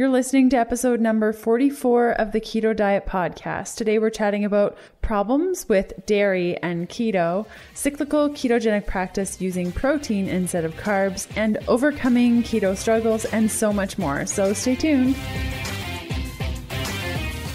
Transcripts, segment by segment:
You're listening to episode number 44 of the Keto Diet Podcast. Today we're chatting about problems with dairy and keto, cyclical ketogenic practice using protein instead of carbs, and overcoming keto struggles, and so much more. So stay tuned.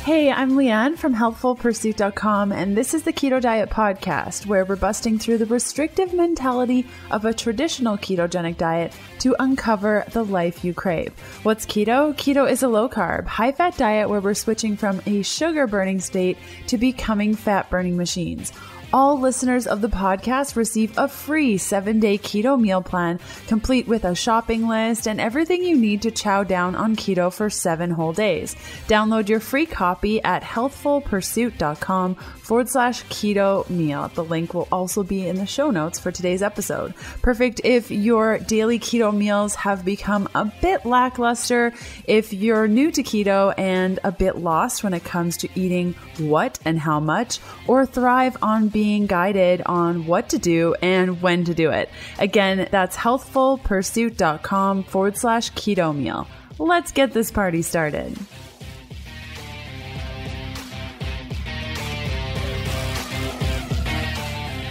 Hey, I'm Leanne from healthfulpursuit.com, and this is the Keto Diet Podcast, where we're busting through the restrictive mentality of a traditional ketogenic diet to uncover the life you crave. What's keto? Keto is a low-carb, high-fat diet where we're switching from a sugar-burning state to becoming fat-burning machines. All listeners of the podcast receive a free 7-day keto meal plan, complete with a shopping list and everything you need to chow down on keto for 7 whole days. Download your free copy at healthfulpursuit.com/keto meal. The link will also be in the show notes for today's episode. Perfect if your daily keto meals have become a bit lackluster, if you're new to keto and a bit lost when it comes to eating what and how much, or thrive on being guided on what to do and when to do it. Again, that's healthfulpursuit.com/keto meal. Let's get this party started.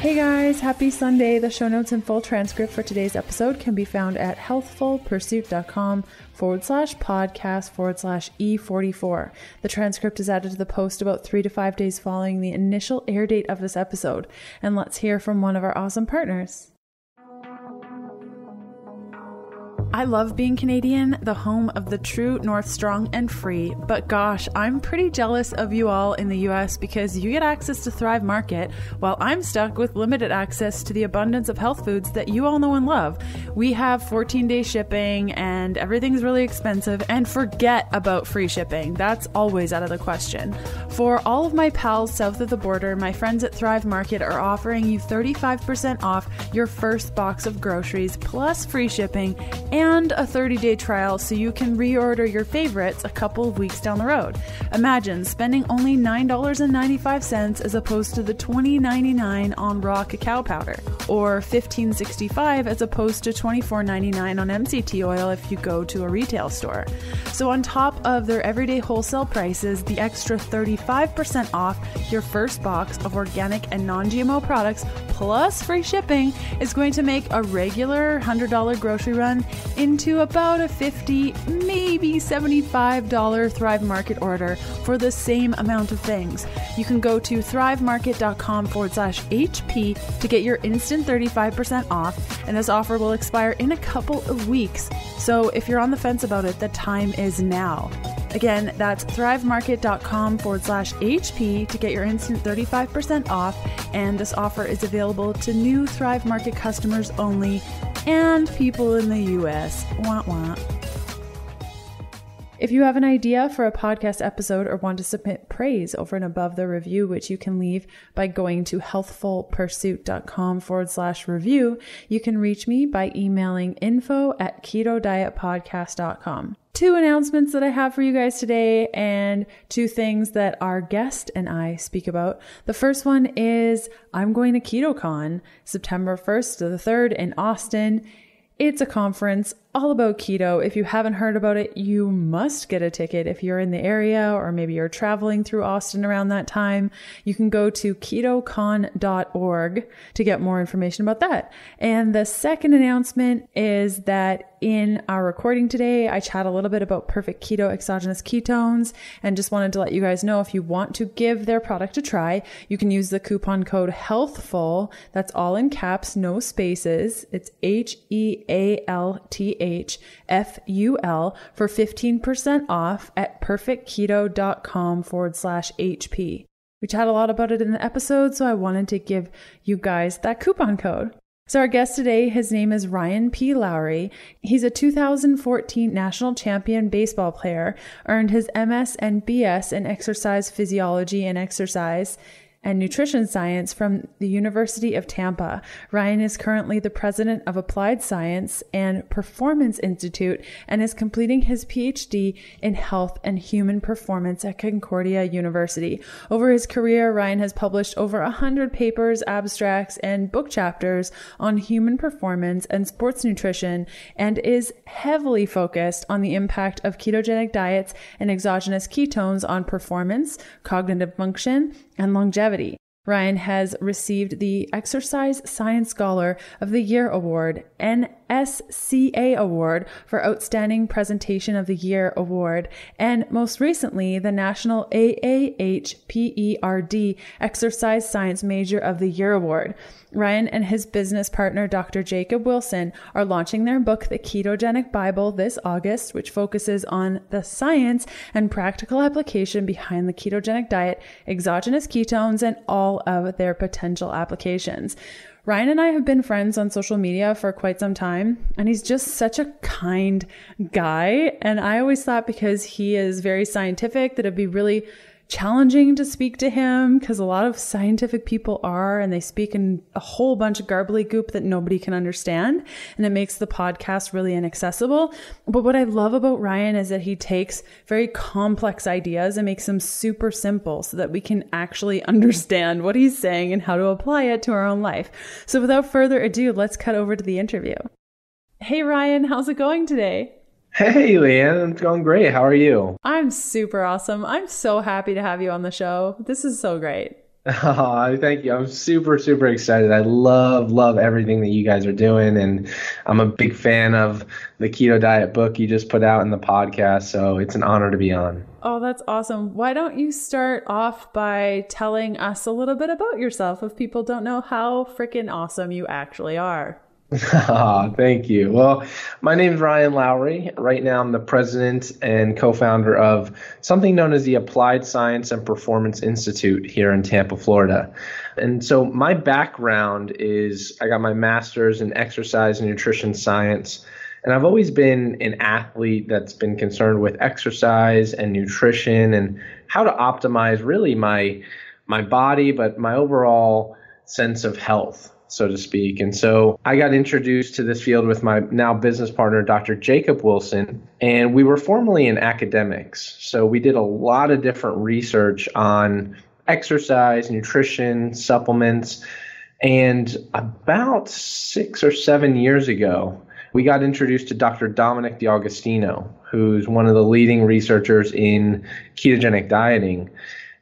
Hey guys, happy Sunday. The show notes and full transcript for today's episode can be found at healthfulpursuit.com/podcast/E44. The transcript is added to the post about 3 to 5 days following the initial air date of this episode. And let's hear from one of our awesome partners. I love being Canadian, the home of the true North Strong and free, but gosh, I'm pretty jealous of you all in the US because you get access to Thrive Market while I'm stuck with limited access to the abundance of health foods that you all know and love. We have 14-day shipping and everything's really expensive, and forget about free shipping. That's always out of the question. For all of my pals south of the border, my friends at Thrive Market are offering you 35% off your first box of groceries plus free shipping and a 30-day trial so you can reorder your favorites a couple of weeks down the road. Imagine spending only $9.95 as opposed to the $20.99 on raw cacao powder, or $15.65 as opposed to $24.99 on MCT oil if you go to a retail store. So on top of their everyday wholesale prices, the extra 35% off your first box of organic and non-GMO products plus free shipping is going to make a regular $100 grocery run into about a $50, maybe $75 Thrive Market order for the same amount of things. You can go to thrivemarket.com/HP to get your instant 35% off, and this offer will expire in a couple of weeks. So if you're on the fence about it, the time is now. Again, that's thrivemarket.com/HP to get your instant 35% off, and this offer is available to new Thrive Market customers only and people in the US. Wah wah. If you have an idea for a podcast episode or want to submit praise over and above the review, which you can leave by going to healthfulpursuit.com/review, you can reach me by emailing info@ketodietpodcast.com. 2 announcements that I have for you guys today, and 2 things that our guest and I speak about. The first one is I'm going to KetoCon September 1st to the 3rd in Austin. It's a conference all about keto. If you haven't heard about it, you must get a ticket. If you're in the area or maybe you're traveling through Austin around that time, you can go to ketocon.org to get more information about that. And the second announcement is that in our recording today, I chat a little bit about perfect keto exogenous ketones, and just wanted to let you guys know if you want to give their product a try, you can use the coupon code HEALTHFUL. That's all in caps, no spaces. It's HEALTHFUL for 15% off at perfectketo.com/HP. We chat a lot about it in the episode, so I wanted to give you guys that coupon code. So our guest today, his name is Ryan P. Lowery. He's a 2014 national champion baseball player, earned his MS and BS in exercise physiology and exercise, and nutrition science from the University of Tampa. Ryan is currently the president of Applied Science and Performance Institute and is completing his PhD in health and human performance at Concordia University. Over his career, Ryan has published over 100 papers, abstracts, and book chapters on human performance and sports nutrition, and is heavily focused on the impact of ketogenic diets and exogenous ketones on performance, cognitive function, and longevity. Ryan has received the Exercise Science Scholar of the Year Award, NSCA Award for Outstanding Presentation of the Year Award, and most recently, the National AAHPERD Exercise Science Major of the Year Award. Ryan and his business partner, Dr. Jacob Wilson, are launching their book, The Ketogenic Bible, this August, which focuses on the science and practical application behind the ketogenic diet, exogenous ketones, and all of their potential applications. Ryan and I have been friends on social media for quite some time, and he's just such a kind guy. And I always thought, because he is very scientific, that it'd be really challenging to speak to him, because a lot of scientific people are, and they speak in a whole bunch of goop that nobody can understand, and it makes the podcast really inaccessible. But what I love about Ryan is that he takes very complex ideas and makes them super simple so that we can actually understand what he's saying and how to apply it to our own life. So without further ado, let's cut over to the interview. Hey Ryan, how's it going today? Hey, Leanne, it's going great. How are you? I'm super awesome. I'm so happy to have you on the show. This is so great. Oh, thank you. I'm super, super excited. I love everything that you guys are doing. And I'm a big fan of the Keto Diet book you just put out in the podcast. So it's an honor to be on. Oh, that's awesome. Why don't you start off by telling us a little bit about yourself if people don't know how freaking awesome you actually are? Thank you. Well, my name is Ryan Lowery. Right now, I'm the president and co-founder of something known as the Applied Science and Performance Institute here in Tampa, Florida. And so my background is I got my master's in exercise and nutrition science. And I've always been an athlete that's been concerned with exercise and nutrition and how to optimize really my body, but my overall sense of health, so to speak. And so I got introduced to this field with my now business partner, Dr. Jacob Wilson, and we were formerly in academics. So we did a lot of different research on exercise, nutrition, supplements. And about 6 or 7 years ago, we got introduced to Dr. Dominic D'Agostino, who's one of the leading researchers in ketogenic dieting.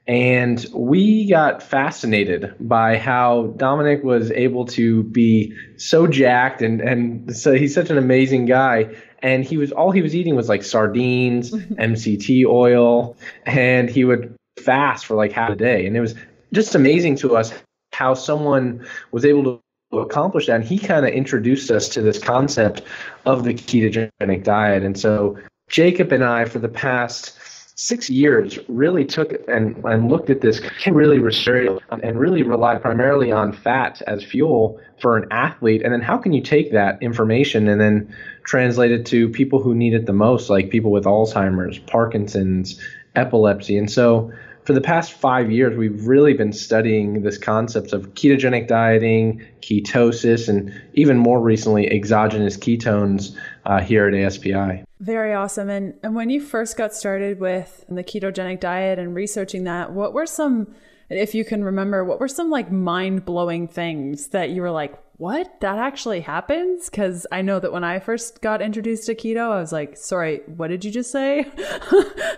And we got fascinated by how Dominic was able to be so jacked and so he's such an amazing guy. And all he was eating was like sardines, MCT oil, and he would fast for like half a day. And it was just amazing to us how someone was able to accomplish that. And he kind of introduced us to this concept of the ketogenic diet. And so Jacob and I, for the past 6 years, really took and looked at this, really researched and really relied primarily on fat as fuel for an athlete. And then how can you take that information and then translate it to people who need it the most, like people with Alzheimer's, Parkinson's, epilepsy. And so for the past 5 years, we've really been studying this concept of ketogenic dieting, ketosis, and even more recently, exogenous ketones here at ASPI. Very awesome. And when you first got started with the ketogenic diet and researching that, what were some, if you can remember, what were some like mind-blowing things that you were like, what? That actually happens? Because I know that when I first got introduced to keto, I was like, sorry, what did you just say?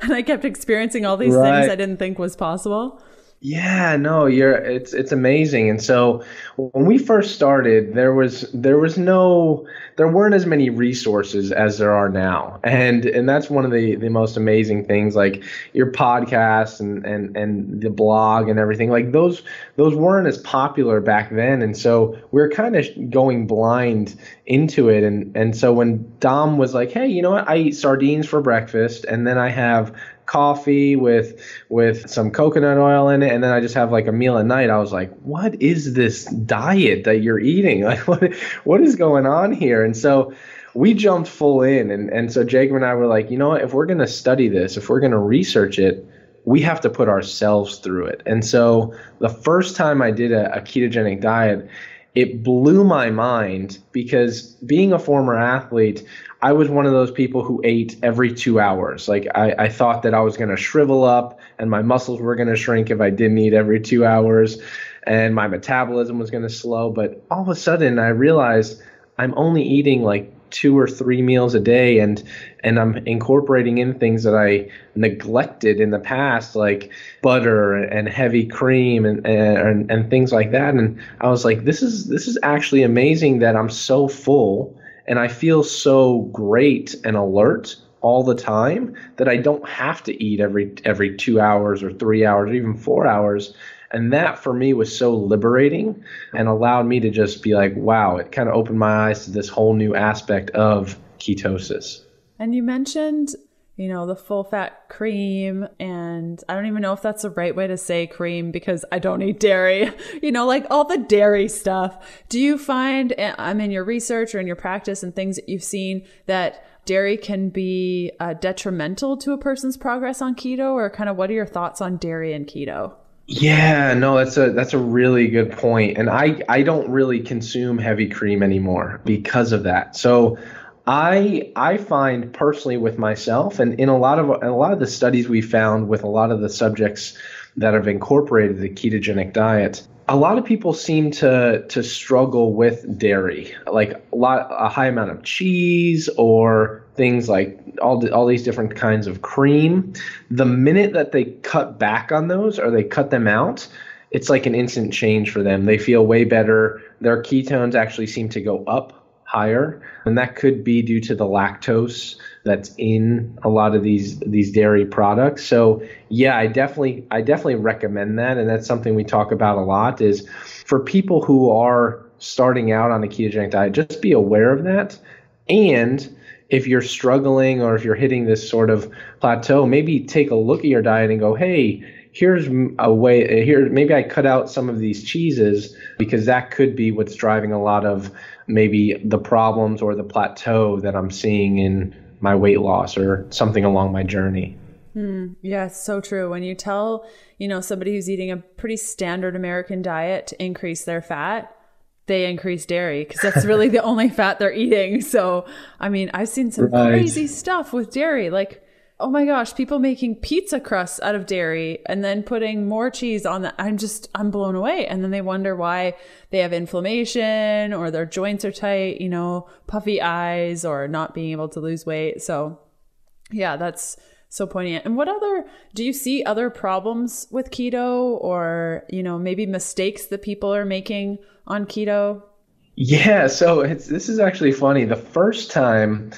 And I kept experiencing all these things I didn't think was possible. Yeah, no, it's amazing. And so when we first started, there weren't as many resources as there are now. And that's one of the most amazing things, like your podcast and the blog and everything. Like those weren't as popular back then. And so we're kind of going blind into it. And so when Dom was like, hey, you know what? I eat sardines for breakfast, and then I have coffee with some coconut oil in it, and then I just have like a meal at night. I was like, what is this diet that you're eating? Like what is going on here? And so we jumped full in, and so Jacob and I were like, you know what, if we're going to study this, if we're going to research it, we have to put ourselves through it. And so the first time I did a ketogenic diet, it blew my mind because being a former athlete, I was one of those people who ate every 2 hours. Like I thought that I was going to shrivel up and my muscles were going to shrink if I didn't eat every 2 hours, and my metabolism was going to slow. But all of a sudden I realized I'm only eating like 2 or 3 meals a day, and I'm incorporating in things that I neglected in the past, like butter and heavy cream and things like that. And I was like, this is actually amazing that I'm so full and I feel so great and alert all the time that I don't have to eat every 2 hours or 3 hours or even 4 hours. And that for me was so liberating and allowed me to just be like, wow, it kind of opened my eyes to this whole new aspect of ketosis. And you mentioned, the full fat cream, and I don't even know if that's the right way to say cream because I don't eat dairy, like all the dairy stuff. Do you find, in your research or in your practice and things that you've seen, that dairy can be detrimental to a person's progress on keto, or kind of what are your thoughts on dairy and keto? Yeah, no, that's a really good point. And I don't really consume heavy cream anymore because of that. So I find personally with myself, and in a lot of the studies we found with a lot of the subjects that have incorporated the ketogenic diet, a lot of people seem to struggle with dairy, like a high amount of cheese or things like all these different kinds of cream. The minute that they cut back on those or they cut them out, it's like an instant change for them. They feel way better. Their ketones actually seem to go up higher, and that could be due to the lactose that's in a lot of these dairy products. So yeah, I definitely recommend that, and that's something we talk about a lot, is for people who are starting out on a ketogenic diet, just be aware of that. And if you're struggling or if you're hitting this sort of plateau, maybe take a look at your diet and go, hey, here's a way here. Maybe I cut out some of these cheeses because that could be what's driving a lot of maybe the problems or the plateau that I'm seeing in my weight loss or something along my journey. Yeah, it's so true. When you tell, somebody who's eating a pretty standard American diet to increase their fat, they increase dairy because that's really the only fat they're eating. So, I've seen some crazy stuff with dairy, like, oh my gosh, people making pizza crusts out of dairy and then putting more cheese on that. I'm blown away. And then they wonder why they have inflammation or their joints are tight, puffy eyes or not being able to lose weight. So yeah, that's so poignant. And do you see other problems with keto or, maybe mistakes that people are making on keto? Yeah, so this is actually funny. The first time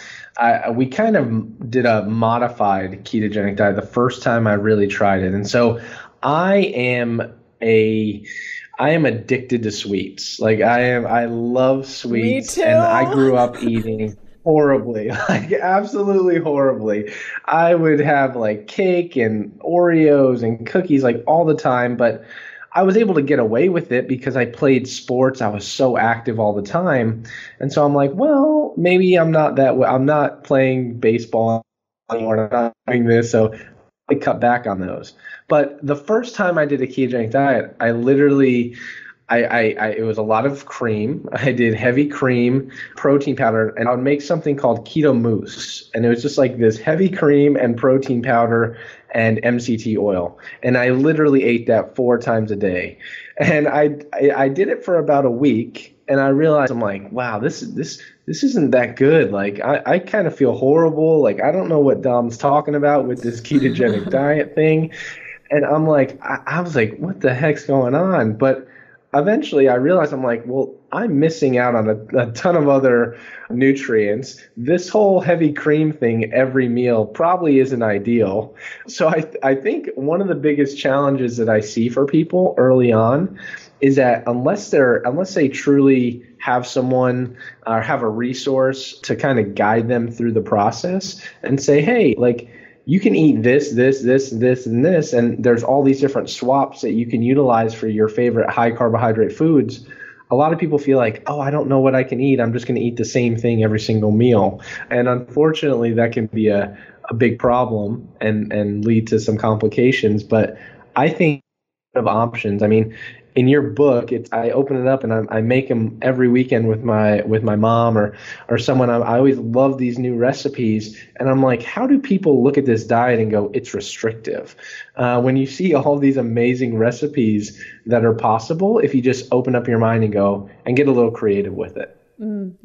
we kind of did a modified ketogenic diet, the first time I really tried it. And so I am addicted to sweets. Like I love sweets. Me too. And I grew up eating horribly, like absolutely horribly. I would have like cake and Oreos and cookies like all the time, but I was able to get away with it because I played sports. I was so active all the time. And so I'm like, well, maybe I'm not playing baseball anymore. I'm not doing this. So I cut back on those. But the first time I did a ketogenic diet, I literally, it was a lot of cream. I did heavy cream, protein powder, and I would make something called keto mousse. And it was just like this heavy cream and protein powder and MCT oil. And I literally ate that 4 times a day. And I did it for about a week, and I realized, I'm like, wow, this isn't that good. Like I kind of feel horrible. Like I don't know what Dom's talking about with this ketogenic diet thing. And I'm like, I was like, what the heck's going on? But eventually I realized, I'm like, well, I'm missing out on a ton of other nutrients. This whole heavy cream thing every meal probably isn't ideal. So I think one of the biggest challenges that I see for people early on is that unless they truly have someone or have a resource to kind of guide them through the process and say, hey, like, you can eat this, and this, and there's all these different swaps that you can utilize for your favorite high carbohydrate foods. A lot of people feel like, oh, I don't know what I can eat. I'm just going to eat the same thing every single meal. And unfortunately, that can be a a big problem and lead to some complications. But I think of options. I mean, in your book, I open it up and I make them every weekend with my mom or someone. I always love these new recipes, and I'm like, how do people look at this diet and go, it's restrictive? When you see all these amazing recipes that are possible, if you just open up your mind and go and get a little creative with it.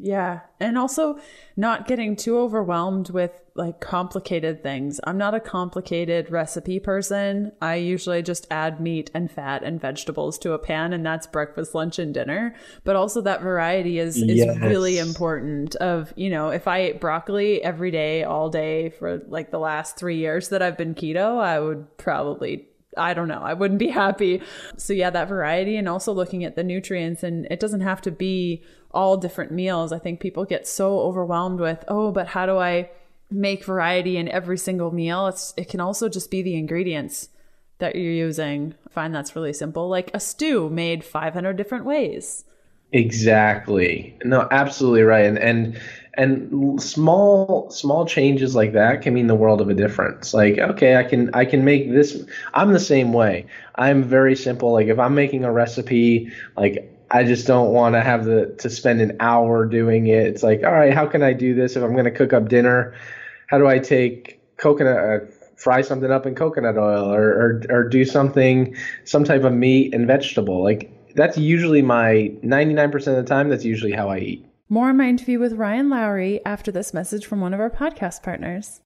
Yeah. And also not getting too overwhelmed with like complicated things. I'm not a complicated recipe person. I usually just add meat and fat and vegetables to a pan, and that's breakfast, lunch, and dinner. But also that variety is really important. If I ate broccoli every day, all day for like the last 3 years that I've been keto, I would probably, I don't know, I wouldn't be happy. So yeah, that variety, and also looking at the nutrients, and it doesn't have to be all different meals. I think people get so overwhelmed with, but how do I make variety in every single meal? It can also just be the ingredients that you're using. I find that's really simple. Like a stew made 500 different ways. Exactly. No, absolutely right. And small changes like that can mean the world of a difference. Like, okay, I can make this. I'm the same way. I'm very simple. Like if I'm making a recipe, like I just don't want to have to spend an hour doing it. It's like, all right, how can I do this if I'm going to cook up dinner? How do I take coconut, fry something up in coconut oil, or do some type of meat and vegetable? Like that's usually my 99% of the time. That's usually how I eat. More on my interview with Ryan Lowery after this message from one of our podcast partners.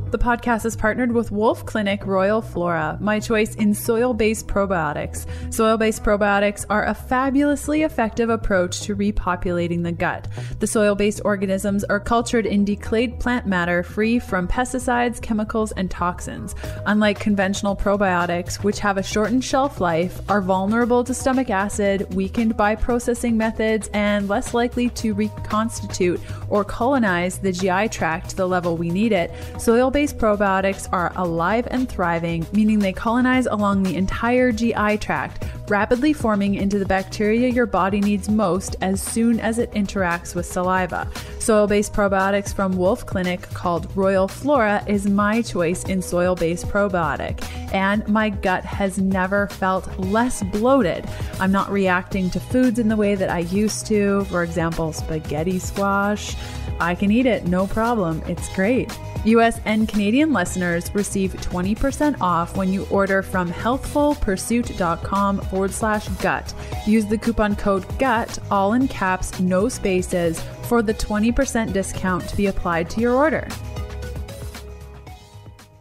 The podcast is partnered with Wolf Clinic Royal Flora, my choice in soil-based probiotics. Soil-based probiotics are a fabulously effective approach to repopulating the gut. The soil-based organisms are cultured in decayed plant matter free from pesticides, chemicals, and toxins. Unlike conventional probiotics, which have a shortened shelf life, are vulnerable to stomach acid, weakened by processing methods, and less likely to reconstitute or colonize the GI tract to the level we need it, soil-based probiotics are alive and thriving, meaning they colonize along the entire GI tract, rapidly forming into the bacteria your body needs most as soon as it interacts with saliva. Soil-based probiotics from Wolf Clinic, called Royal Flora, is my choice in soil-based probiotic, and my gut has never felt less bloated. I'm not reacting to foods in the way that I used to. For example, spaghetti squash. I can eat it, no problem. It's great. US and Canadian listeners receive 20% off when you order from healthfulpursuit.com/gut. Use the coupon code GUT, all in caps, no spaces, for the 20% discount to be applied to your order.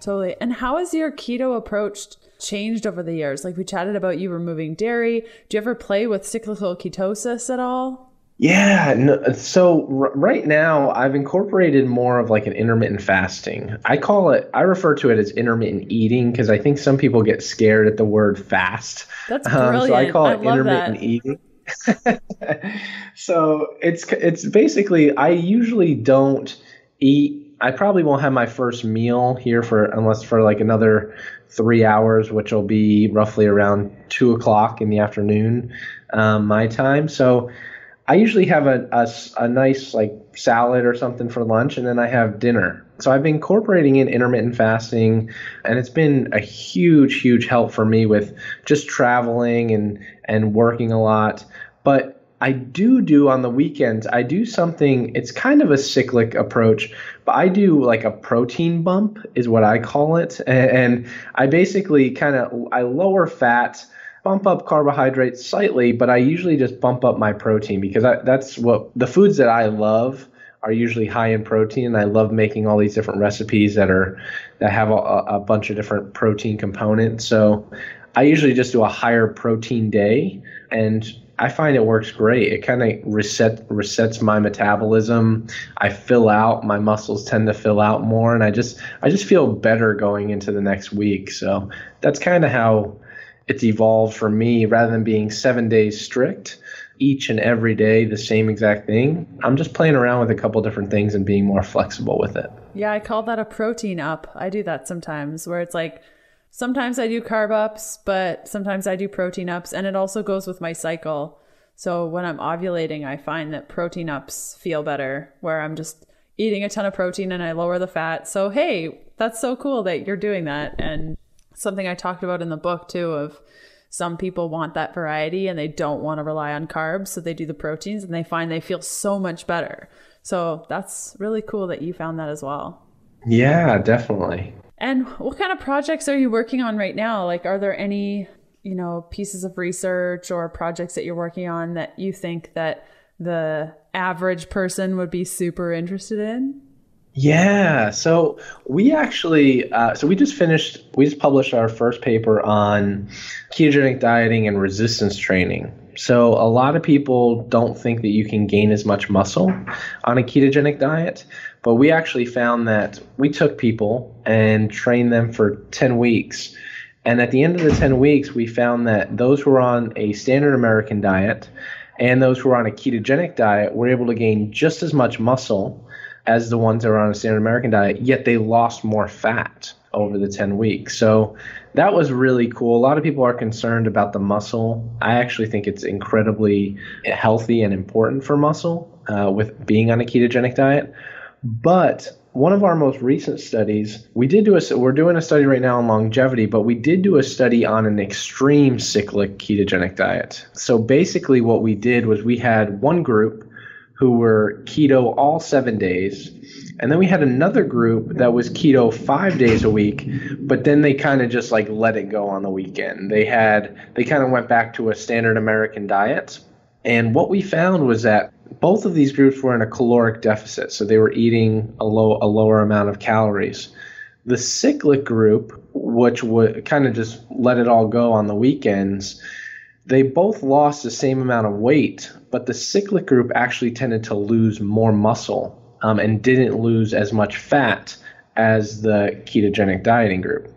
Totally. And how has your keto approach changed over the years? Like we chatted about you removing dairy. Do you ever play with cyclical ketosis at all? Yeah. No, so right now I've incorporated more of like an intermittent fasting. I refer to it as intermittent eating because I think some people get scared at the word fast. That's brilliant. So I call it intermittent eating. So it's basically, I usually don't eat. I probably won't have my first meal here unless for like another 3 hours, which will be roughly around 2:00 in the afternoon, my time. So I usually have a nice like salad or something for lunch, and then I have dinner. So I've been incorporating in intermittent fasting, and it's been a huge, huge help for me with just traveling and working a lot. But I do on the weekends, I do something, it's kind of a cyclic approach, but I do like a protein bump is what I call it. And I basically I lower fat, bump up carbohydrates slightly, but I usually just bump up my protein because that's what the foods that I love are usually high in protein. And I love making all these different recipes that have a bunch of different protein components. So I usually just do a higher protein day, and I find it works great. It kind of resets my metabolism. I fill out, my muscles tend to fill out more, and I just feel better going into the next week. So that's kind of how it's evolved for me. Rather than being 7 days strict, each and every day the same exact thing, I'm just playing around with a couple different things and being more flexible with it. Yeah, I call that a protein up. I do that sometimes where it's like, sometimes I do carb ups, but sometimes I do protein ups, and it also goes with my cycle. So when I'm ovulating, I find that protein ups feel better, where I'm just eating a ton of protein and I lower the fat. So, hey, that's so cool that you're doing that. And something I talked about in the book too, of some people want that variety and they don't want to rely on carbs. So they do the proteins and they find they feel so much better. So that's really cool that you found that as well. Yeah, definitely. And what kind of projects are you working on right now? Like, are there any, pieces of research or projects that you're working on that you think that the average person would be super interested in? Yeah. So we actually, we just published our first paper on ketogenic dieting and resistance training. So a lot of people don't think that you can gain as much muscle on a ketogenic diet, but we actually found that we took people and trained them for 10 weeks. And at the end of the 10 weeks, we found that those who were on a standard American diet and those who were on a ketogenic diet were able to gain just as much muscle as the ones that were on a standard American diet, yet they lost more fat over the 10 weeks. So that was really cool. A lot of people are concerned about the muscle. I actually think it's incredibly healthy and important for muscle with being on a ketogenic diet. But one of our most recent studies, we're doing a study right now on longevity, but we did do a study on an extreme cyclic ketogenic diet. So basically what we did was we had one group who were keto all 7 days. And then we had another group that was keto 5 days a week, but then they kind of just like let it go on the weekend. They kind of went back to a standard American diet. And what we found was that both of these groups were in a caloric deficit. So they were eating a lower amount of calories. The cyclic group, which would kind of just let it all go on the weekends, they both lost the same amount of weight, but the cyclic group actually tended to lose more muscle and didn't lose as much fat as the ketogenic dieting group.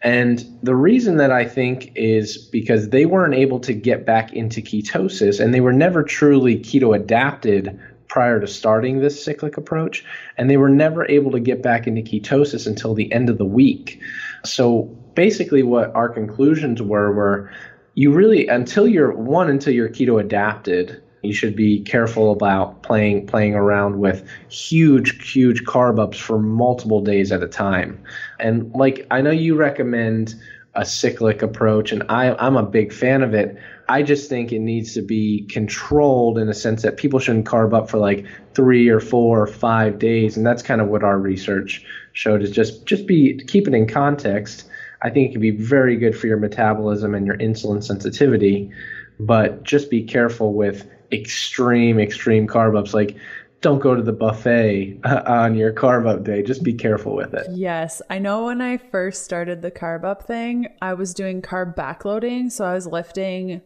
And the reason that I think is because they weren't able to get back into ketosis, and they were never truly keto adapted prior to starting this cyclic approach, and they were never able to get back into ketosis until the end of the week. So basically what our conclusions were you really, until you're keto adapted, you should be careful about playing around with huge carb ups for multiple days at a time. And like, I know you recommend a cyclic approach, and I'm a big fan of it. I just think it needs to be controlled in a sense that people shouldn't carb up for like 3 or 4 or 5 days. And that's kind of what our research showed, is just keep it in context. I think it can be very good for your metabolism and your insulin sensitivity, but just be careful with extreme carb ups. Like, don't go to the buffet on your carb up day. Just be careful with it. Yes. I know when I first started the carb up thing, I was doing carb backloading. So I was lifting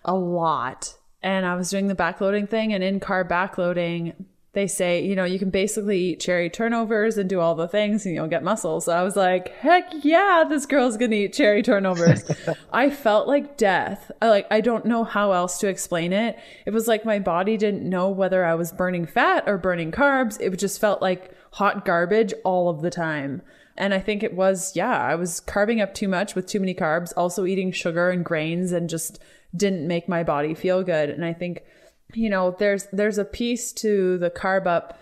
a lot and I was doing the backloading thing. And in carb backloading, they say, you can basically eat cherry turnovers and do all the things and you'll get muscles. So I was like, heck yeah, this girl's going to eat cherry turnovers. I felt like death. I don't know how else to explain it. It was like my body didn't know whether I was burning fat or burning carbs. It just felt like hot garbage all of the time. And I think it was, I was carving up too much with too many carbs, also eating sugar and grains, and just didn't make my body feel good. And I think, there's a piece to the carb up,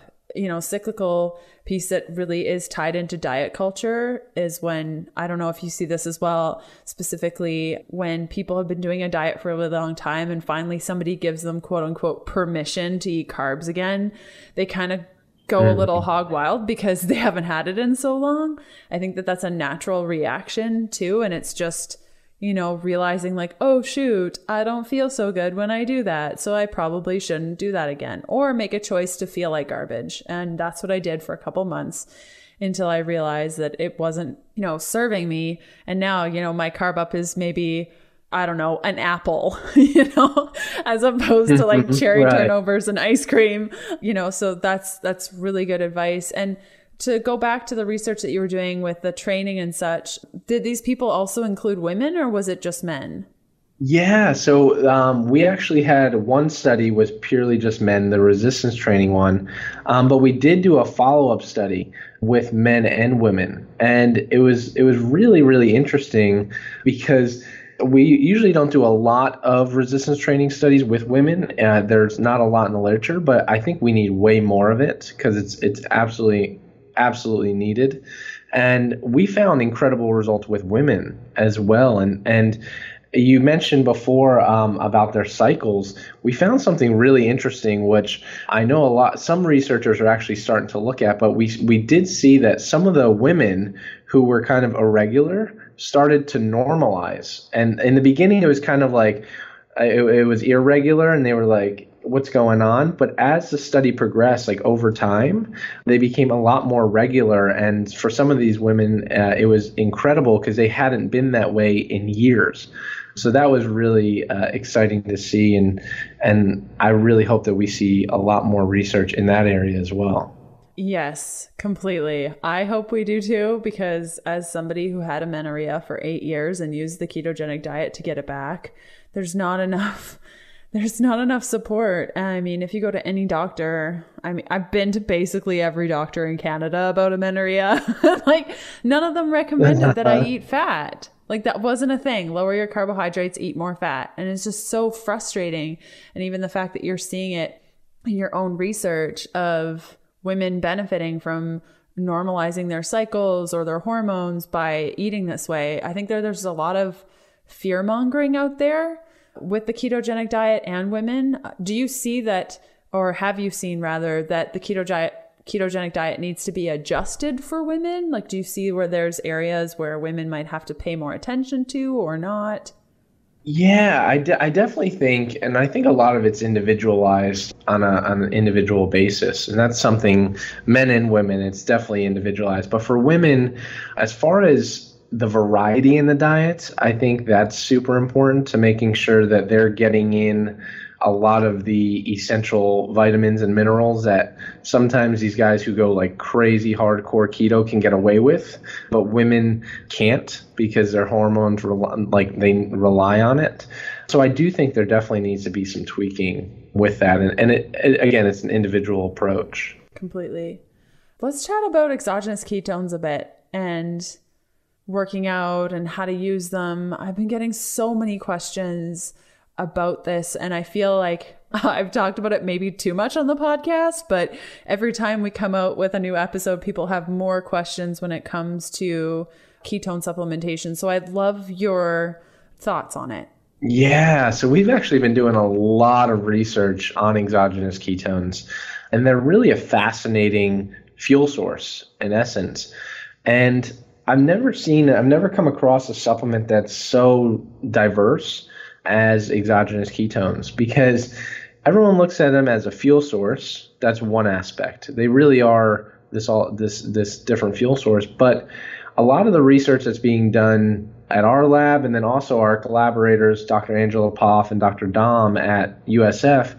cyclical piece that really is tied into diet culture, is when, I don't know if you see this as well, specifically when people have been doing a diet for a really long time and finally somebody gives them quote unquote permission to eat carbs again, they kind of go a little hog wild because they haven't had it in so long. I think that that's a natural reaction too. And it's just, realizing like, oh shoot, I don't feel so good when I do that, so I probably shouldn't do that again, or make a choice to feel like garbage. And that's what I did for a couple months until I realized that it wasn't, serving me. And now, my carb up is maybe, I don't know, an apple, as opposed to like cherry Right. turnovers and ice cream, so that's really good advice. And to go back to the research that you were doing with the training and such, did these people also include women, or was it just men? Yeah, so we actually had one study was purely just men, the resistance training one, but we did do a follow-up study with men and women, and it was really, really interesting because we usually don't do a lot of resistance training studies with women. There's not a lot in the literature, but I think we need way more of it because it's absolutely needed. And we found incredible results with women as well. And you mentioned before about their cycles. We found something really interesting, which I know some researchers are actually starting to look at, but we did see that some of the women who were kind of irregular started to normalize. And in the beginning, it was kind of like it was irregular, and they were like, what's going on? But as the study progressed, like over time, they became a lot more regular. And for some of these women, it was incredible because they hadn't been that way in years. So that was really exciting to see. And I really hope that we see a lot more research in that area as well. Yes, completely. I hope we do too, because as somebody who had amenorrhea for 8 years and used the ketogenic diet to get it back, there's not enough support. I mean, if you go to any doctor, I mean, I've been to basically every doctor in Canada about amenorrhea. Like, none of them recommended that I eat fat. Like, that wasn't a thing. Lower your carbohydrates, eat more fat. And it's just so frustrating. And even the fact that you're seeing it in your own research of women benefiting from normalizing their cycles or their hormones by eating this way. I think there's a lot of fear mongering out there with the ketogenic diet and women. Do you see that, or have you seen rather, that the ketogenic diet needs to be adjusted for women? Like, do you see where there's areas where women might have to pay more attention to or not? Yeah, I definitely think, and I think a lot of it's individualized on an individual basis. And that's something, men and women, it's definitely individualized. But for women, as far as the variety in the diet, I think that's super important to making sure that they're getting in a lot of the essential vitamins and minerals that sometimes these guys who go like crazy hardcore keto can get away with, but women can't because their hormones they rely on it. So I do think there definitely needs to be some tweaking with that. And it again, it's an individual approach. Completely. Let's chat about exogenous ketones a bit and working out and how to use them. I've been getting so many questions about this, and I feel like I've talked about it maybe too much on the podcast, but every time we come out with a new episode, people have more questions when it comes to ketone supplementation. So I'd love your thoughts on it. Yeah, so we've actually been doing a lot of research on exogenous ketones, and they're really a fascinating fuel source in essence. And I've never come across a supplement that's so diverse as exogenous ketones, because everyone looks at them as a fuel source. That's one aspect. They really are this different fuel source. But a lot of the research that's being done at our lab, and then also our collaborators, Dr. Angela Poff and Dr. Dom at USF,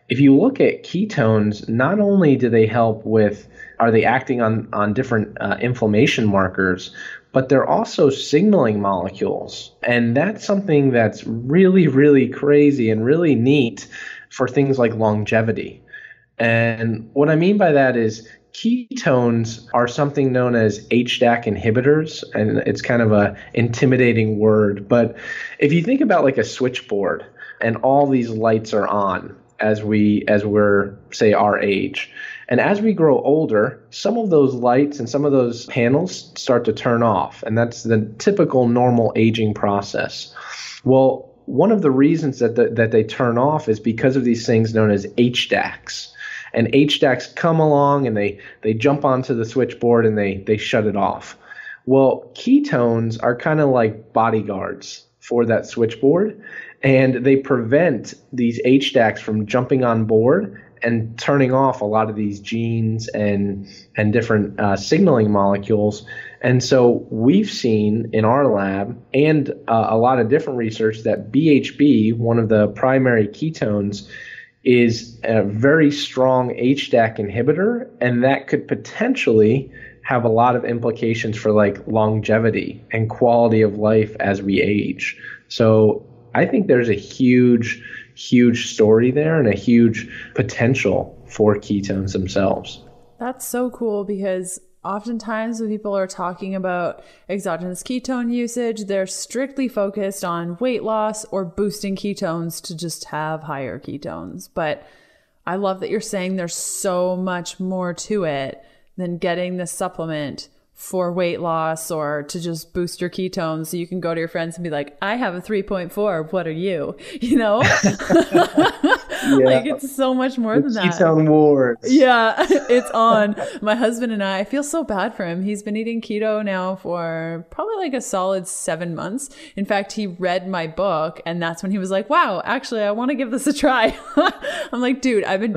if you look at ketones, not only do they are they acting on different inflammation markers, but they're also signaling molecules. And that's something that's really, really crazy and really neat for things like longevity. And what I mean by that is ketones are something known as HDAC inhibitors, and it's kind of a intimidating word. But if you think about like a switchboard and all these lights are on as we're, say, our age. And as we grow older, some of those lights and some of those panels start to turn off. And that's the typical normal aging process. Well, one of the reasons that they turn off is because of these things known as HDACs. And HDACs come along and they jump onto the switchboard and they shut it off. Well, ketones are kind of like bodyguards for that switchboard, and they prevent these HDACs from jumping on board and turning off a lot of these genes and different signaling molecules. And so we've seen in our lab and a lot of different research that BHB, one of the primary ketones, is a very strong HDAC inhibitor, and that could potentially have a lot of implications for like longevity and quality of life as we age. So I think there's a huge story there and a huge potential for ketones themselves. That's so cool, because oftentimes when people are talking about exogenous ketone usage, they're strictly focused on weight loss or boosting ketones to just have higher ketones. But I love that you're saying there's so much more to it than getting the supplement for weight loss or to just boost your ketones so you can go to your friends and be like, I have a 3.4. What are you? You know? Like it's so much more than that. Ketone wars. Yeah, it's on. My husband and I feel so bad for him. He's been eating keto now for probably like a solid 7 months. In fact, he read my book and that's when he was like, wow, actually, I want to give this a try. I'm like, dude, I've been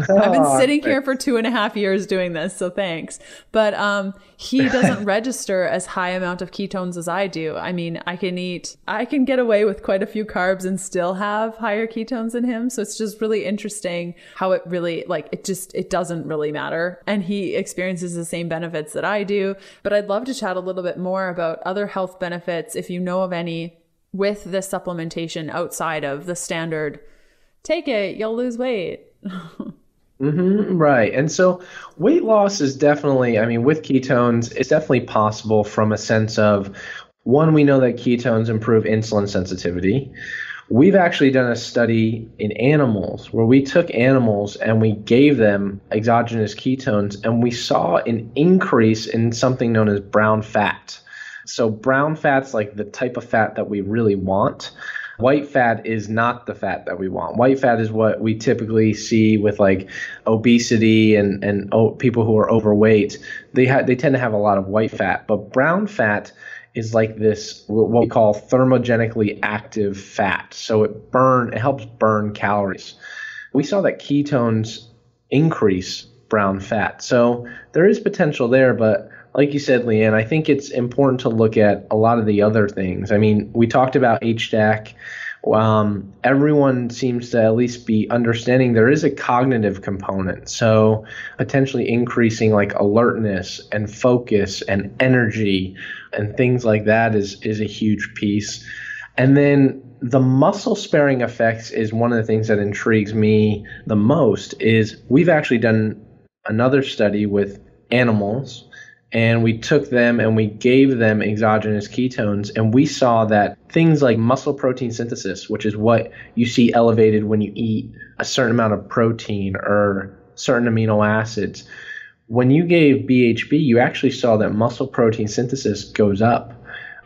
sitting here for 2.5 years doing this. So thanks. But he doesn't register as high amount of ketones as I do. I mean, I can get away with quite a few carbs and still have higher ketones than him. So it's just really interesting how it really, like, it doesn't really matter. And he experiences the same benefits that I do. But I'd love to chat a little bit more about other health benefits, if you know of any, with this supplementation outside of the standard, take it, you'll lose weight. Right. And so weight loss is definitely, I mean, with ketones, it's definitely possible from a sense of, one, we know that ketones improve insulin sensitivity. We've actually done a study in animals where we took animals and we gave them exogenous ketones and we saw an increase in something known as brown fat. So brown fat's like the type of fat that we really want. White fat is not the fat that we want. White fat is what we typically see with like obesity and people who are overweight. They tend to have a lot of white fat, but brown fat is like this, what we call thermogenically active fat. So it helps burn calories. We saw that ketones increase brown fat. So there is potential there, but like you said, Leanne, I think it's important to look at a lot of the other things. I mean, we talked about HDAC. Everyone seems to at least be understanding there is a cognitive component. So potentially increasing like alertness and focus and energy and things like that is a huge piece. And then the muscle sparing effects is one of the things that intrigues me the most. Is we've actually done another study with animals, and we took them and we gave them exogenous ketones, and we saw that things like muscle protein synthesis, which is what you see elevated when you eat a certain amount of protein or certain amino acids, when you gave BHB, you actually saw that muscle protein synthesis goes up,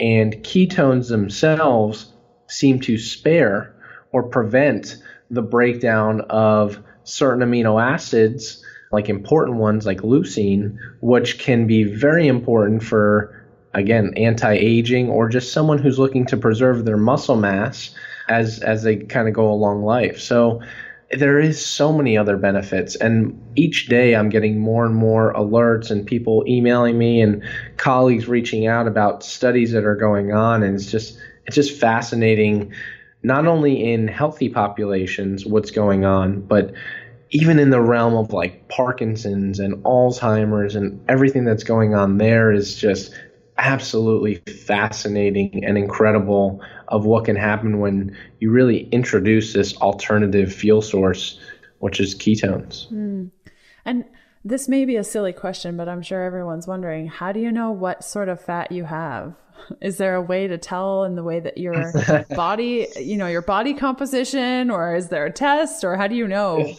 and ketones themselves seem to spare or prevent the breakdown of certain amino acids, like important ones like leucine, which can be very important for, again, anti-aging or just someone who's looking to preserve their muscle mass as they kind of go along life. So there is so many other benefits, and each day I'm getting more and more alerts and people emailing me and colleagues reaching out about studies that are going on, and it's just fascinating, not only in healthy populations what's going on, but even in the realm of like Parkinson's and Alzheimer's and everything that's going on there is just absolutely fascinating and incredible of what can happen when you really introduce this alternative fuel source, which is ketones. And this may be a silly question, but I'm sure everyone's wondering, how do you know what sort of fat you have? Is there a way to tell in the way that your body, your body composition, or is there a test, or how do you know?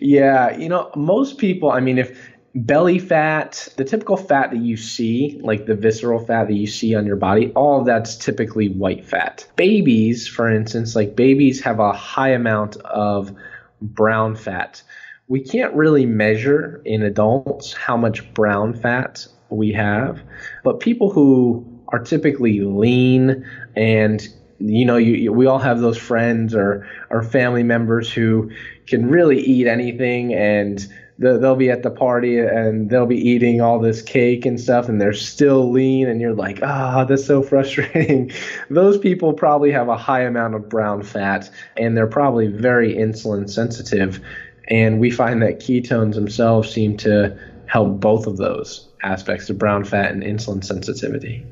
Yeah, most people, I mean, if belly fat, the typical fat that you see, like the visceral fat that you see on your body, all of that's typically white fat. Babies, for instance, like babies have a high amount of brown fat. We can't really measure in adults how much brown fat we have, but people who are typically lean and we all have those friends or family members who can really eat anything, and they'll be at the party and they'll be eating all this cake and stuff, and they're still lean, and you're like, that's so frustrating. Those people probably have a high amount of brown fat, and they're probably very insulin sensitive. And we find that ketones themselves seem to help both of those aspects of brown fat and insulin sensitivity.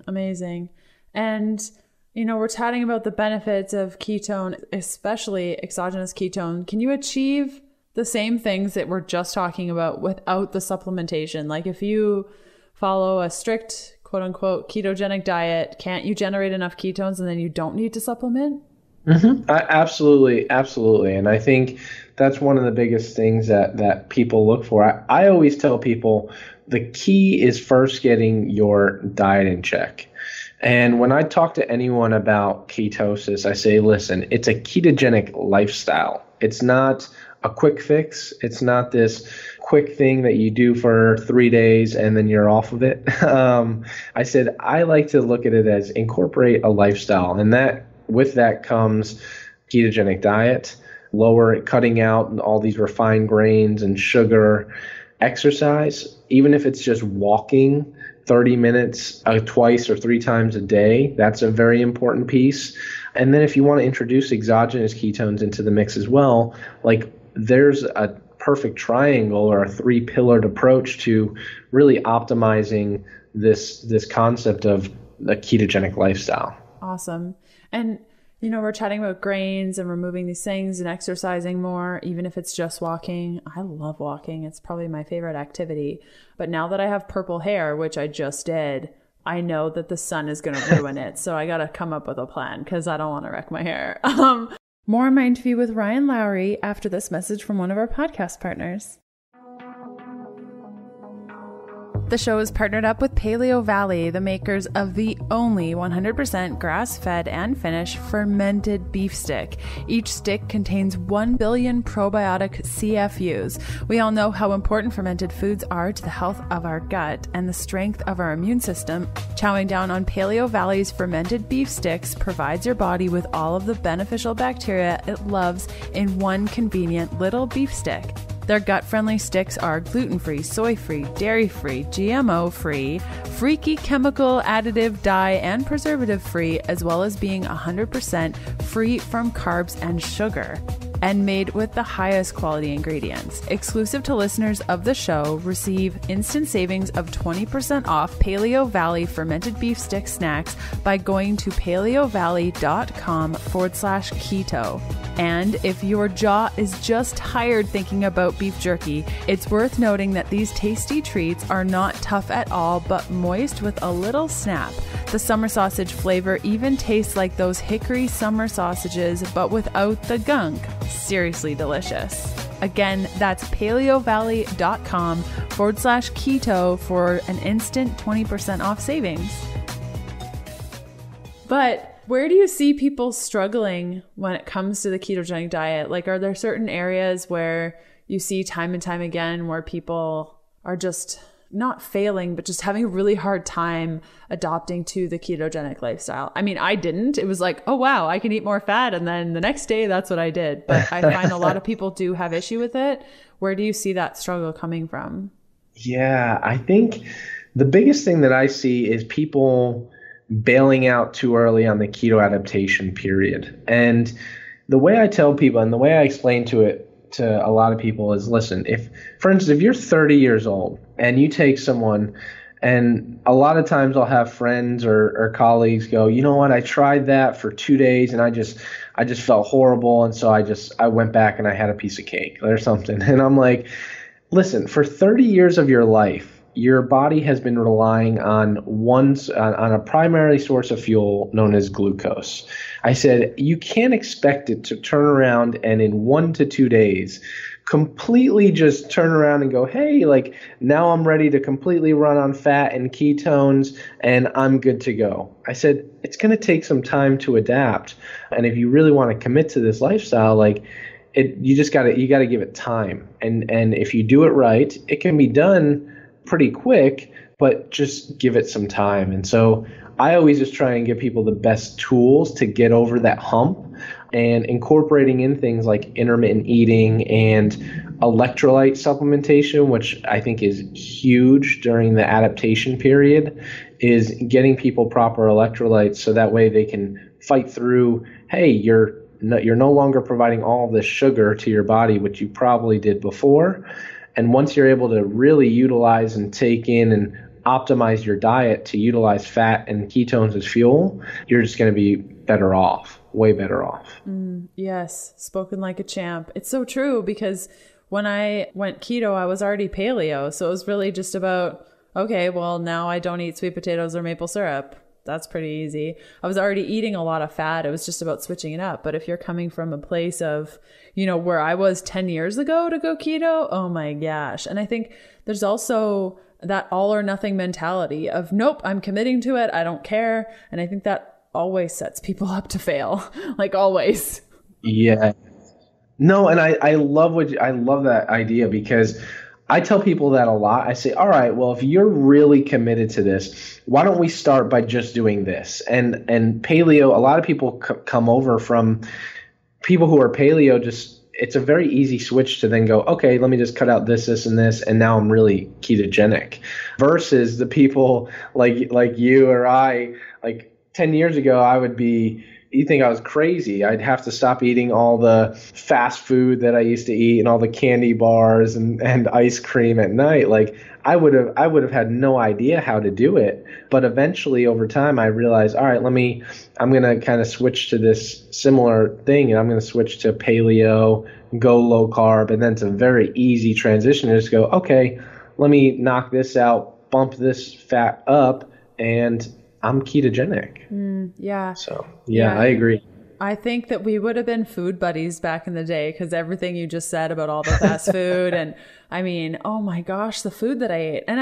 Amazing. And we're chatting about the benefits of ketone, especially exogenous ketone. Can you achieve The same things that we're just talking about without the supplementation. Like if you follow a strict quote unquote ketogenic diet, can't you generate enough ketones and then you don't need to supplement? Absolutely. Absolutely. And I think that's one of the biggest things that people look for. I always tell people the key is first getting your diet in check. And when I talk to anyone about ketosis, I say, listen, it's a ketogenic lifestyle. It's not a quick fix. It's not this quick thing that you do for 3 days and then you're off of it. I said, I like to look at it as incorporate a lifestyle. And that with that comes ketogenic diet, cutting out all these refined grains and sugar, exercise, even if it's just walking 30 minutes twice or 3 times a day. That's a very important piece. And then if you want to introduce exogenous ketones into the mix as well, like there's a perfect triangle or a 3-pillared approach to really optimizing this concept of a ketogenic lifestyle. Awesome. And we're chatting about grains and removing these things and exercising more, even if it's just walking. I love walking. It's probably my favorite activity. But now that I have purple hair, which I just did, I know that the sun is going to ruin it. So I got to come up with a plan because I don't want to wreck my hair. More on my interview with Ryan Lowery after this message from one of our podcast partners. The show is partnered up with Paleo Valley, the makers of the only 100% grass-fed and finished fermented beef stick. Each stick contains 1 billion probiotic CFUs. We all know how important fermented foods are to the health of our gut and the strength of our immune system. Chowing down on Paleo Valley's fermented beef sticks provides your body with all of the beneficial bacteria it loves in one convenient little beef stick. Their gut-friendly sticks are gluten-free, soy-free, dairy-free, GMO-free, freaky chemical additive, dye, and preservative-free, as well as being 100% free from carbs and sugar, and made with the highest quality ingredients. Exclusive to listeners of the show, receive instant savings of 20% off Paleo Valley fermented beef stick snacks by going to paleovalley.com/keto. And if your jaw is just tired thinking about beef jerky, it's worth noting that these tasty treats are not tough at all, but moist with a little snap. The summer sausage flavor even tastes like those hickory summer sausages, but without the gunk. Seriously delicious. Again, that's paleovalley.com/keto for an instant 20% off savings. But where do you see people struggling when it comes to the ketogenic diet? Like, are there certain areas where you see time and time again where people are just not failing, but just having a really hard time adopting to the ketogenic lifestyle? I mean, I didn't. It was like, oh, wow, I can eat more fat. And then the next day, that's what I did. But I find a lot of people do have issue with it. Where do you see that struggle coming from? Yeah, I think the biggest thing that I see is people bailing out too early on the keto adaptation period. And the way I tell people and the way I explain to a lot of people is, listen, for instance, if you're 30 years old and you take someone, and a lot of times I'll have friends or colleagues go, you know what, I tried that for 2 days and I just felt horrible. And so I went back and I had a piece of cake or something. And I'm like, listen, for 30 years of your life, your body has been relying on a primary source of fuel known as glucose. I said, you can't expect it to turn around and in 1 to 2 days completely just turn around and go, hey, like now I'm ready to completely run on fat and ketones and I'm good to go. I said, it's going to take some time to adapt. And if you really want to commit to this lifestyle, you got to give it time. And if you do it right, it can be done pretty quick, but just give it some time. And so I always just try and give people the best tools to get over that hump, and incorporating in things like intermittent eating and electrolyte supplementation, which I think is huge during the adaptation period, is getting people proper electrolytes so that way they can fight through, hey, you're no longer providing all this sugar to your body, which you probably did before. And once you're able to really utilize and take in and optimize your diet to utilize fat and ketones as fuel, you're just going to be better off, way better off. Yes, spoken like a champ. It's so true, because when I went keto, I was already paleo. So it was really just about, okay, well, now I don't eat sweet potatoes or maple syrup. That's pretty easy. I was already eating a lot of fat. It was just about switching it up. But if you're coming from a place of, where I was 10 years ago to go keto, oh my gosh. And I think there's also that all or nothing mentality of, nope, I'm committing to it. I don't care. And I think that always sets people up to fail, like always. Yeah. No, and I love that idea, because I tell people that a lot. I say, all right, well, if you're really committed to this, why don't we start by just doing this? And paleo, a lot of people come over from people who are paleo, it's a very easy switch to then go, okay, let me just cut out this, and this, and now I'm really ketogenic. Versus the people like you or I, like 10 years ago, you think I was crazy. I'd have to stop eating all the fast food that I used to eat and all the candy bars and ice cream at night. Like I would have had no idea how to do it. But eventually over time I realized, all right, I'm going to kind of switch to this similar thing, and I'm going to switch to paleo, go low carb. And then it's a very easy transition to just go, okay, let me knock this out, bump this fat up, and I'm ketogenic. Yeah. So, yeah, I agree. I think that we would have been food buddies back in the day, because everything you just said about all the fast food. And I mean, oh my gosh, the food that I ate. And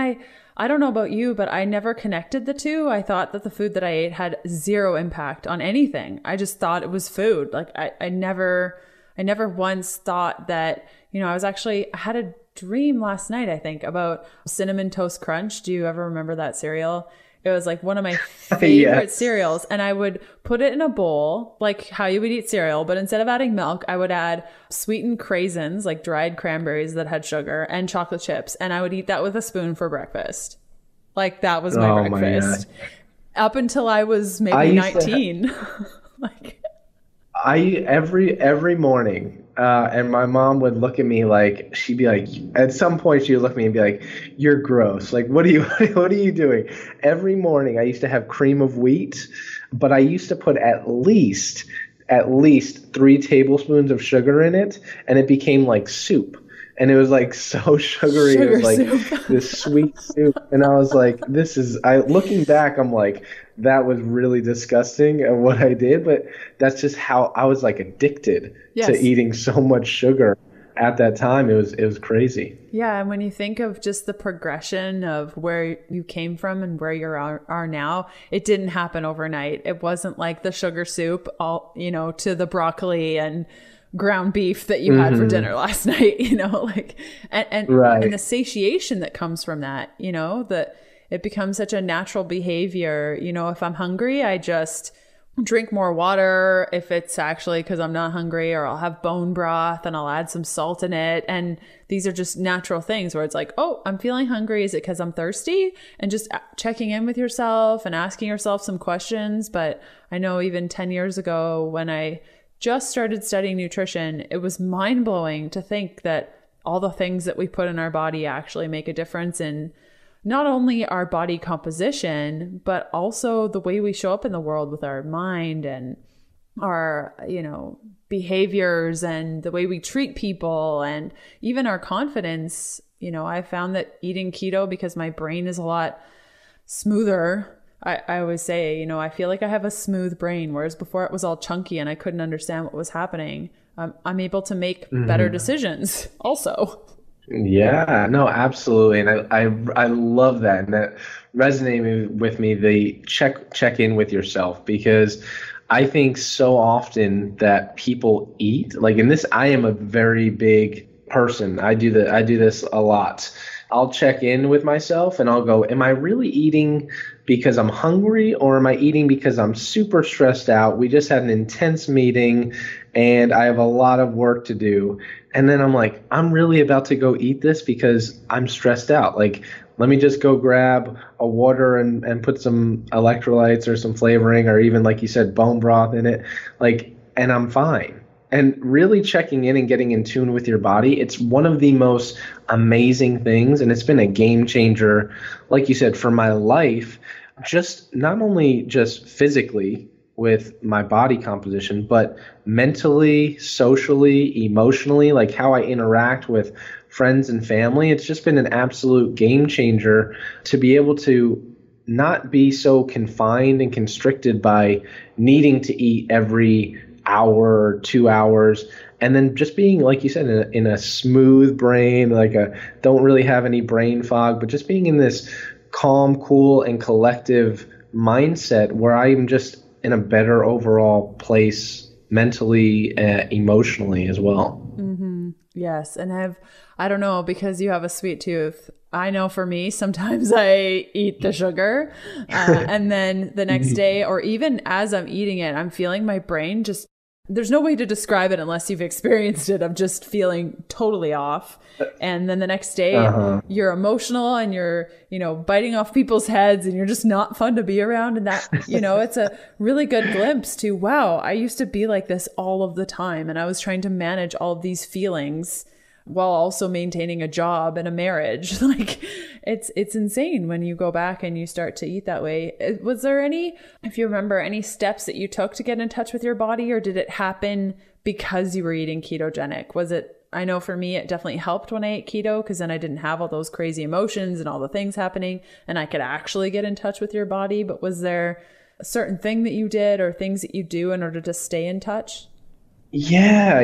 I don't know about you, but I never connected the two. I thought that the food that I ate had zero impact on anything. I just thought it was food. Like I never once thought that, I had a dream last night, I think, about Cinnamon Toast Crunch. Do you ever remember that cereal? It was like one of my favorite cereals. And I would put it in a bowl, like how you would eat cereal. But instead of adding milk, I would add sweetened craisins, like dried cranberries that had sugar, and chocolate chips. And I would eat that with a spoon for breakfast. Like that was my breakfast. Up until I was maybe 19. Every morning, and my mom would look at me like, she'd be like, at some point she would look at me and be like, you're gross. Like, what are you doing? Every morning I used to have cream of wheat, but I used to put at least 3 tablespoons of sugar in it, and it became like soup. And it was like so sugary. It was like this sweet soup. And I was like, looking back, I'm like, that was really disgusting at what I did. But that's just how I was like addicted to eating so much sugar at that time. It was crazy. Yeah. And when you think of just the progression of where you came from and where you are now, it didn't happen overnight. It wasn't like the sugar soup, to the broccoli and ground beef that you had for dinner last night, and the satiation that comes from that, that it becomes such a natural behavior. If I'm hungry, I just drink more water. If it's actually because I'm not hungry, or I'll have bone broth and I'll add some salt in it. And these are just natural things where it's like, oh, I'm feeling hungry. Is it because I'm thirsty? And just checking in with yourself and asking yourself some questions. But I know even 10 years ago when I just started studying nutrition, it was mind-blowing to think that all the things that we put in our body actually make a difference in not only our body composition, but also the way we show up in the world with our mind and our, behaviors, and the way we treat people, and even our confidence. I found that eating keto, because my brain is a lot smoother, I always say, I feel like I have a smooth brain, whereas before it was all chunky and I couldn't understand what was happening. I'm able to make better decisions also. Yeah, no, absolutely. And I love that. And that resonated with me, the check in with yourself, because I think so often that people eat like, in this, I am a very big person. I do this a lot. I'll check in with myself and I'll go, am I really eating because I'm hungry, or am I eating because I'm super stressed out? We just had an intense meeting and I have a lot of work to do. And then I'm like, I'm really about to go eat this because I'm stressed out. Like, let me just go grab a water and put some electrolytes or some flavoring, or even, like you said, bone broth in it. Like, and I'm fine. And really checking in and getting in tune with your body, it's one of the most amazing things. And it's been a game changer, like you said, for my life, just not only just physically with my body composition, but mentally, socially, emotionally, like how I interact with friends and family, it's just been an absolute game changer to be able to not be so confined and constricted by needing to eat every hour or 2 hours, and then just being, like you said, in a smooth brain, like don't really have any brain fog, but just being in this calm, cool, and collective mindset where I'm just in a better overall place mentally, emotionally as well. Mm-hmm. Yes. And I don't know, because you have a sweet tooth. I know for me, sometimes I eat the sugar and then the next day, or even as I'm eating it, I'm feeling my brain just, there's no way to describe it unless you've experienced it. I'm just feeling totally off. And then the next day you're emotional and you're, biting off people's heads and you're just not fun to be around. And that, it's a really good glimpse to, wow, I used to be like this all of the time. And I was trying to manage all of these feelings while also maintaining a job and a marriage. Like it's insane when you go back and you start to eat that way. Was there if you remember, any steps that you took to get in touch with your body, or did it happen because you were eating ketogenic? I know for me, it definitely helped when I ate keto, because then I didn't have all those crazy emotions and all the things happening, and I could actually get in touch with your body. But was there a certain thing that you did or things that you do in order to stay in touch? Yeah,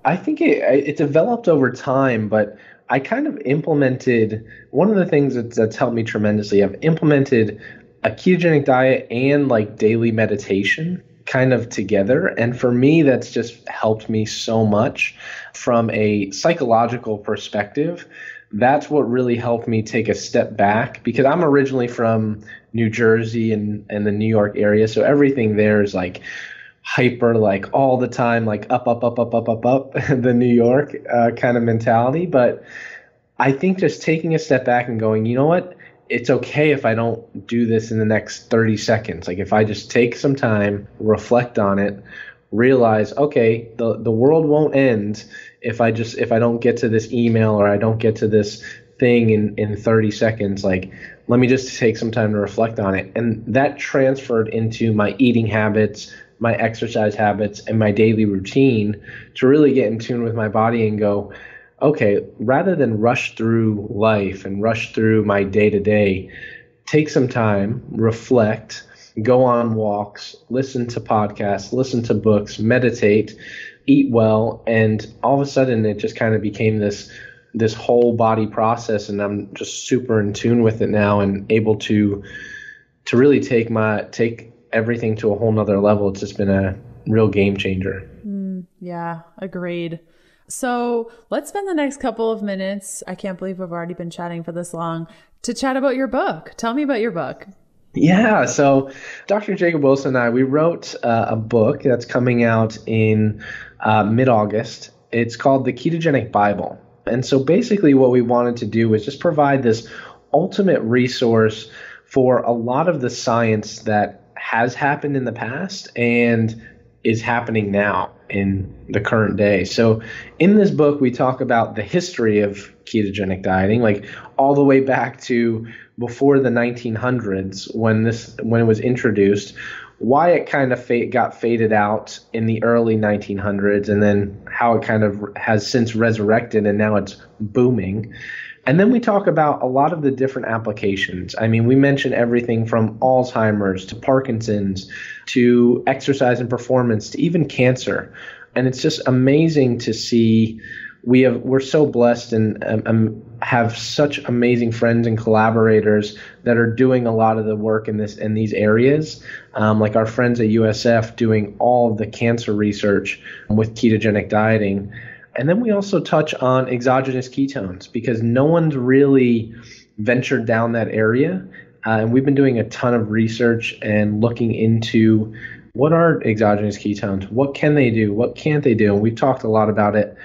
I think it developed over time, but I kind of implemented one of the things that's helped me tremendously. I've implemented a ketogenic diet and like daily meditation kind of together. And for me, that's just helped me so much from a psychological perspective. That's what really helped me take a step back, because I'm originally from New Jersey and the New York area. So everything there is like hyper, like all the time, like up, the New York kind of mentality. But I think just taking a step back and going, you know what? It's okay if I don't do this in the next 30 seconds. Like if I just take some time, reflect on it, realize, okay, the world won't end if I don't get to this email or I don't get to this thing in 30 seconds. Like, let me just take some time to reflect on it. And that transferred into my eating habits, my exercise habits, and my daily routine to really get in tune with my body and go, okay, rather than rush through life and rush through my day-to-day, take some time, reflect, go on walks, listen to podcasts, listen to books, meditate, eat well, and all of a sudden it just kind of became this whole body process, and I'm just super in tune with it now and able to really take everything to a whole nother level. It's just been a real game changer. Yeah, agreed. So let's spend the next couple of minutes, I can't believe we've already been chatting for this long, to chat about your book. Tell me about your book. Yeah, so Dr. Jacob Wilson and I, we wrote a book that's coming out in mid-August. It's called The Ketogenic Bible. And so basically what we wanted to do was just provide this ultimate resource for a lot of the science that has happened in the past and is happening now in the current day. So in this book, we talk about the history of ketogenic dieting, like all the way back to before the 1900s when it was introduced, why it kind of got faded out in the early 1900s, and then how it kind of has since resurrected and now it's booming. And then we talk about a lot of the different applications. I mean, we mention everything from Alzheimer's to Parkinson's to exercise and performance to even cancer. And it's just amazing to see. We're so blessed and have such amazing friends and collaborators that are doing a lot of the work in these areas, like our friends at USF doing all of the cancer research with ketogenic dieting. And then we also touch on exogenous ketones, because no one's really ventured down that area. And we've been doing a ton of research and looking into what are exogenous ketones, what can they do, what can't they do. And we've talked a lot about it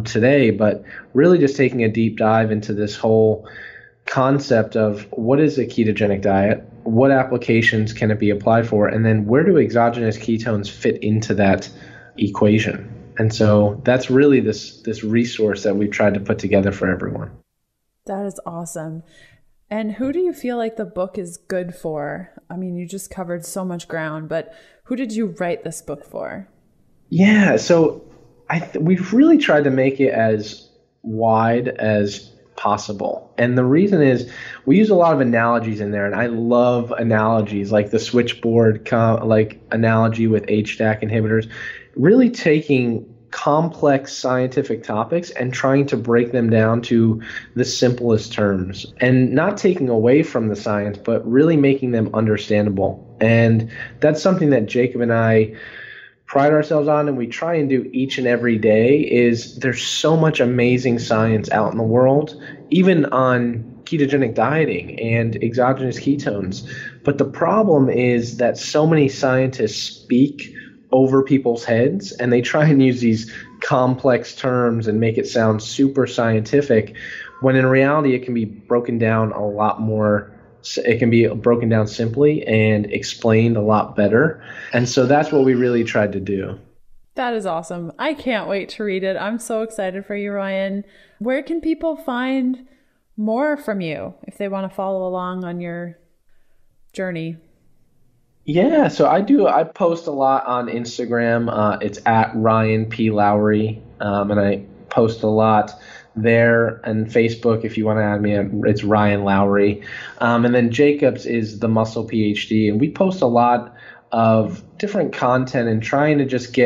today, but really just taking a deep dive into this whole concept of what is a ketogenic diet, what applications can it be applied for, and then where do exogenous ketones fit into that equation. And so that's really this resource that we've tried to put together for everyone. That is awesome. And who do you feel like the book is good for? I mean, you just covered so much ground, but who did you write this book for? Yeah, so we've really tried to make it as wide as possible. And the reason is we use a lot of analogies in there, and I love analogies like the switchboard like analogy with HDAC inhibitors, really taking complex scientific topics and trying to break them down to the simplest terms and not taking away from the science, but really making them understandable. And that's something that Jacob and I pride ourselves on, and we try and do each and every day. Is there's so much amazing science out in the world, even on ketogenic dieting and exogenous ketones. But the problem is that so many scientists speak over people's heads, and they try and use these complex terms and make it sound super scientific, when in reality it can be broken down a lot more. It can be broken down simply and explained a lot better. And so that's what we really tried to do. That is awesome. I can't wait to read it. I'm so excited for you, Ryan. Where can people find more from you if they want to follow along on your journey? Yeah, so I post a lot on Instagram. It's at Ryan P. Lowery. And I post a lot there, and Facebook, if you want to add me, it's Ryan Lowery. And then Jacob's is the Muscle PhD, and we post a lot of different content and trying to just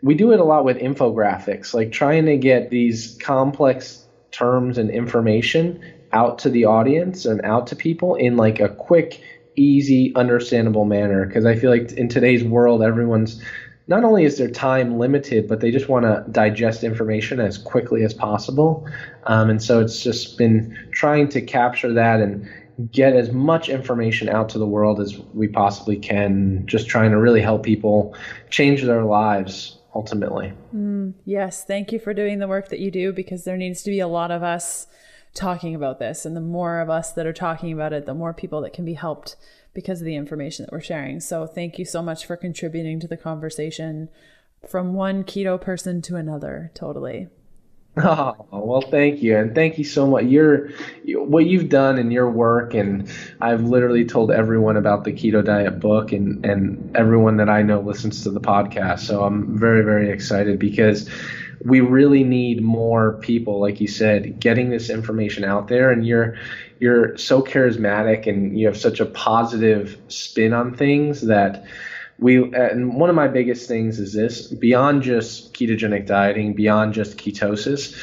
we do it a lot with infographics, like trying to get these complex terms and information out to the audience and out to people in like a quick, easy, understandable manner. Because I feel like in today's world, everyone's not only is their time limited, but they just want to digest information as quickly as possible. And so it's just been trying to capture that and get as much information out to the world as we possibly can, just trying to really help people change their lives ultimately. Yes. Thank you for doing the work that you do, because there needs to be a lot of us talking about this. And the more of us that are talking about it, the more people that can be helped because of the information that we're sharing. So thank you so much for contributing to the conversation from one keto person to another. Totally. Oh, well, thank you. And thank you so much. What you've done in your work, and I've literally told everyone about the Keto Diet book, and everyone that I know listens to the podcast. So I'm very, very excited, because we really need more people, like you said, getting this information out there. And you're so charismatic, and you have such a positive spin on things that and one of my biggest things is this: beyond just ketogenic dieting, beyond just ketosis,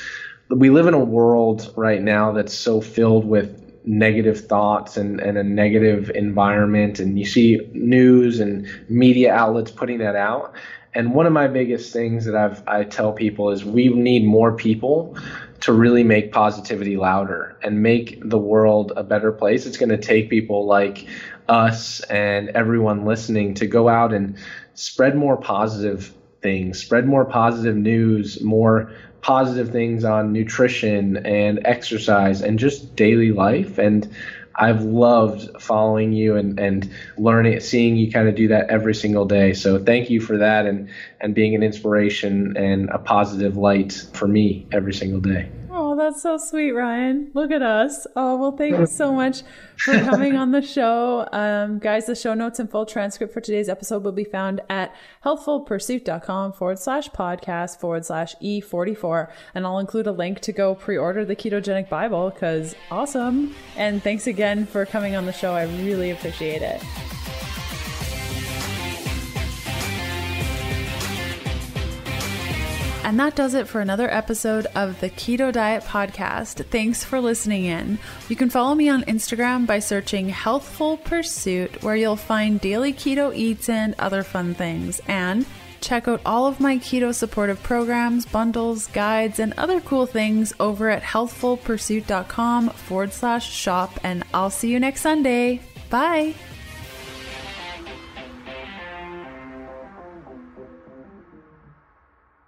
we live in a world right now that's so filled with negative thoughts and a negative environment. And you see news and media outlets putting that out. And one of my biggest things that I tell people is we need more people to really make positivity louder and make the world a better place. It's going to take people like us and everyone listening to go out and spread more positive things, spread more positive news, more positive things on nutrition and exercise and just daily life. And I've loved following you and learning, seeing you kind of do that every single day. So thank you for that and being an inspiration and a positive light for me every single day. Oh, that's so sweet, Ryan. Look at us. Oh, well, thank you so much for coming on the show. Guys, the show notes and full transcript for today's episode will be found at healthfulpursuit.com/podcast/E44. And I'll include a link to go pre-order the Ketogenic Bible, because awesome. And thanks again for coming on the show. I really appreciate it. And that does it for another episode of the Keto Diet Podcast. Thanks for listening in. You can follow me on Instagram by searching Healthful Pursuit, where you'll find daily keto eats and other fun things. And check out all of my keto supportive programs, bundles, guides, and other cool things over at healthfulpursuit.com/shop. And I'll see you next Sunday. Bye.